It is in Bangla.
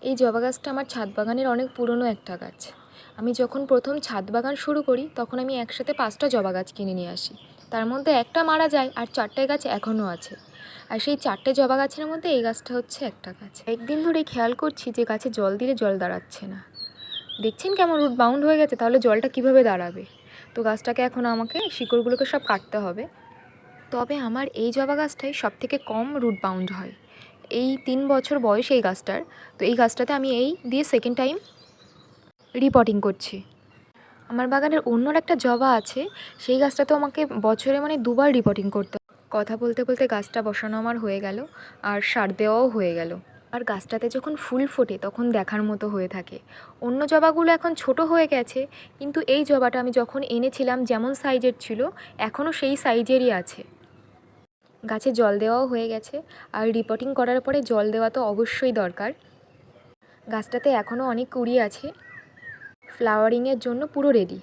এই জবা গাছটা আমার ছাদ বাগানের অনেক পুরনো একটা গাছ। আমি যখন প্রথম ছাদ বাগান শুরু করি তখন আমি একসাথে 5টা জবা গাছ কিনে নিয়ে আসি। তার মধ্যে একটা মারা যায় আর 4টে গাছ এখনও আছে। আর সেই 4টে জবা গাছের মধ্যে এই গাছটা হচ্ছে একটা গাছ। একদিন ধরেই খেয়াল করছি যে গাছে জল দিলে জল দাঁড়াচ্ছে না। দেখছেন কেমন রুট বাউন্ড হয়ে গেছে, তাহলে জলটা কিভাবে দাঁড়াবে? তো গাছটাকে এখন আমাকে শিকড়গুলোকে সব কাটতে হবে। তবে আমার এই জবা গাছটাই সবথেকে কম রুট বাউন্ড হয়। এই 3 বছর বয়স এই গাছটার। তো এই গাছটাতে আমি এই দিয়ে সেকেন্ড টাইম রিপোর্টিং করছি। আমার বাগানের অন্য একটা জবা আছে, সেই গাছটাতেও আমাকে বছরে 2বার রিপোর্টিং করতে হয়। কথা বলতে বলতে গাছটা বসানো আমার হয়ে গেল, আর সার দেওয়াও হয়ে গেল। আর গাছটাতে যখন ফুল ফোটে তখন দেখার মতো হয়ে থাকে। অন্য জবাগুলো এখন ছোট হয়ে গেছে, কিন্তু এই জবাটা আমি যখন এনেছিলাম যেমন সাইজের ছিল এখনও সেই সাইজেরই আছে। গাছে জল দেওয়াও হয়ে গেছে, আর রিপোর্টিং করার পরে জল দেওয়া তো অবশ্যই দরকার। গাছটাতে এখনও অনেক কুঁড়ি আছে, ফ্লাওয়ারিংয়ের জন্য পুরো রেডি।